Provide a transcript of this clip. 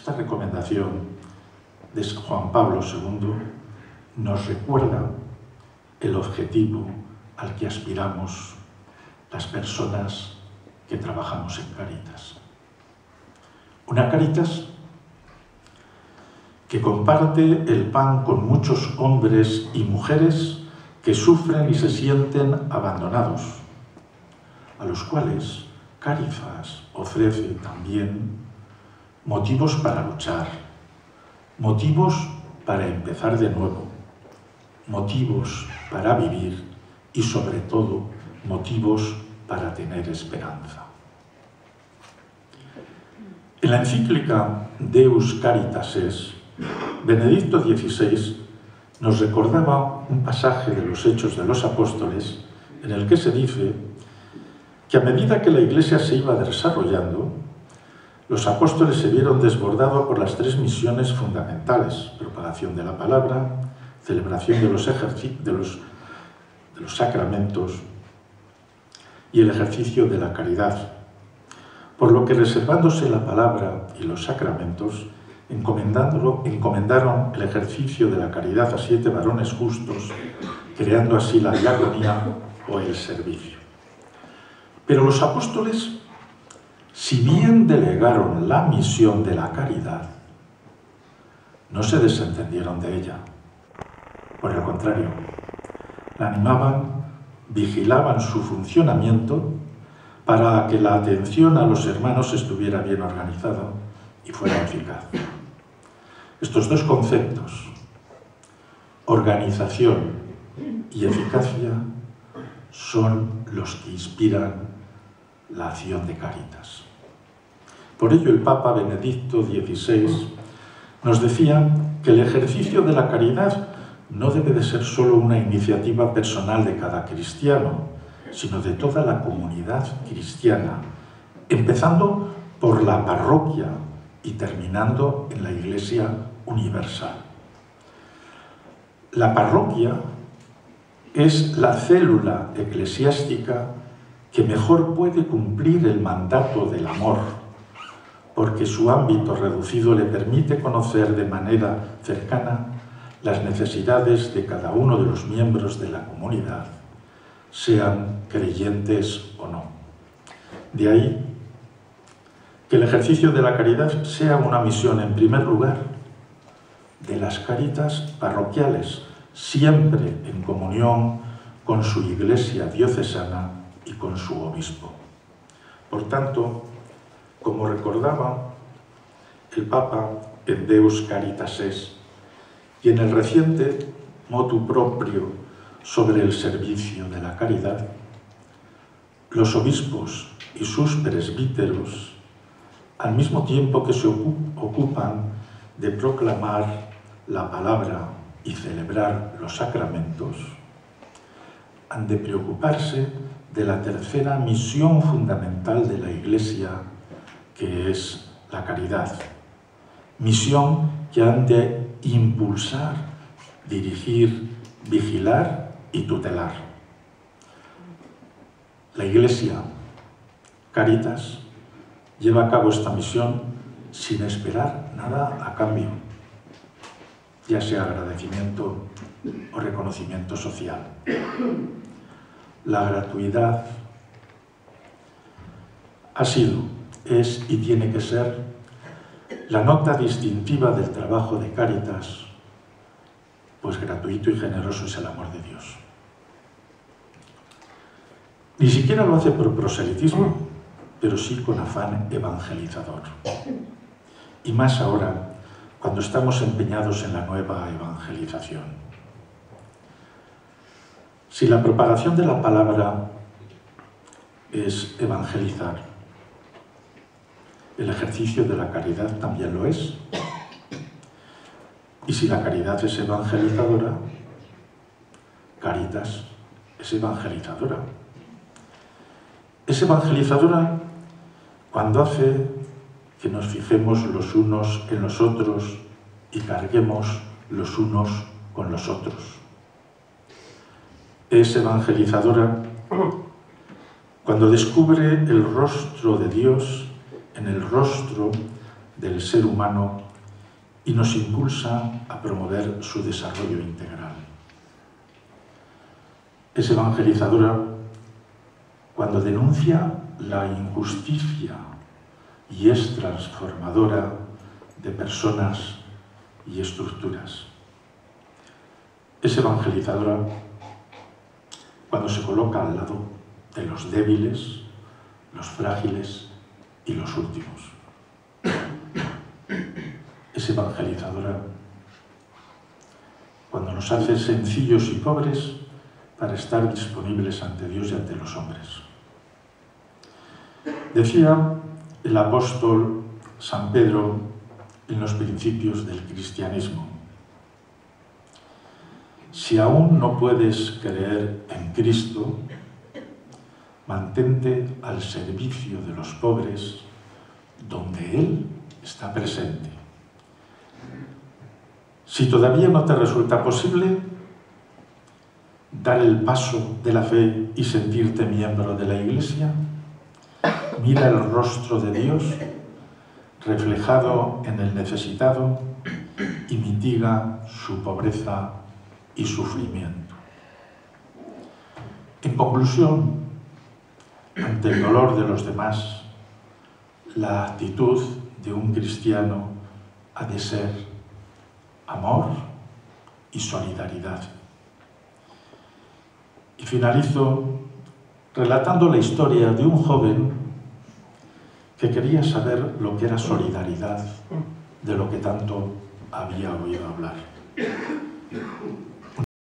Esta recomendación de Juan Pablo II nos recuerda el objetivo al que aspiramos las personas que trabajamos en Cáritas. Una Cáritas que comparte el pan con muchos hombres y mujeres que sufren y se sienten abandonados, a los cuales Cáritas ofrece también motivos para luchar, motivos para empezar de nuevo, motivos para vivir y, sobre todo, motivos para tener esperanza. En la encíclica Deus Caritas Es, Benedicto XVI nos recordaba un pasaje de los Hechos de los Apóstoles en el que se dice que a medida que la Iglesia se iba desarrollando, los apóstoles se vieron desbordados por las tres misiones fundamentales: propagación de la palabra, celebración de los sacramentos y el ejercicio de la caridad. Por lo que, reservándose la palabra y los sacramentos, encomendaron el ejercicio de la caridad a 7 varones justos, creando así la diaconía o el servicio. Pero los apóstoles, si bien delegaron la misión de la caridad, no se desentendieron de ella. Por el contrario, la animaban, vigilaban su funcionamiento para que la atención a los hermanos estuviera bien organizada y fuera eficaz. Estos dos conceptos, organización y eficacia, son los que inspiran la acción de Cáritas. Por ello, el Papa Benedicto XVI nos decía que el ejercicio de la caridad no debe de ser solo una iniciativa personal de cada cristiano, sino de toda la comunidad cristiana, empezando por la parroquia y terminando en la Iglesia universal. La parroquia es la célula eclesiástica que mejor puede cumplir el mandato del amor, porque su ámbito reducido le permite conocer de manera cercana las necesidades de cada uno de los miembros de la comunidad, sean creyentes o no. De ahí que el ejercicio de la caridad sea una misión, en primer lugar, de las Cáritas parroquiales, siempre en comunión con su iglesia diocesana y con su obispo. Por tanto, como recordaba el Papa en Deus Caritas Es, y en el reciente motu proprio sobre el servicio de la caridad, los obispos y sus presbíteros, al mismo tiempo que se ocupan de proclamar la palabra y celebrar los sacramentos, han de preocuparse de la tercera misión fundamental de la Iglesia, que es la caridad. Misión que han de impulsar, dirigir, vigilar y tutelar. La Iglesia, Cáritas, lleva a cabo esta misión sin esperar nada a cambio, ya sea agradecimiento o reconocimiento social. La gratuidad ha sido, es y tiene que ser la nota distintiva del trabajo de Cáritas, pues gratuito y generoso es el amor de Dios. Ni siquiera lo hace por proselitismo, pero sí con afán evangelizador. Y más ahora, cuando estamos empeñados en la nueva evangelización. Si la propagación de la palabra es evangelizar, el ejercicio de la caridad también lo es. Y si la caridad es evangelizadora, Cáritas es evangelizadora. Es evangelizadora cuando hace que nos fijemos los unos en los otros y carguemos los unos con los otros. Es evangelizadora cuando descubre el rostro de Dios en el rostro del ser humano y nos impulsa a promover su desarrollo integral. Es evangelizadora cuando denuncia la injusticia y es transformadora de personas y estructuras. Es evangelizadora cuando se coloca al lado de los débiles, los frágiles y los últimos. Es evangelizadora cuando nos hace sencillos y pobres para estar disponibles ante Dios y ante los hombres. Decía el apóstol San Pedro en los principios del cristianismo: si aún no puedes creer en Cristo, mantente al servicio de los pobres donde Él está presente. Si todavía no te resulta posible dar el paso de la fe y sentirte miembro de la Iglesia, mira el rostro de Dios reflejado en el necesitado y mitiga su pobreza y sufrimiento. En conclusión, ante el dolor de los demás, la actitud de un cristiano ha de ser amor y solidaridad. Y finalizo relatando la historia de un joven que quería saber lo que era solidaridad, de lo que tanto había oído hablar.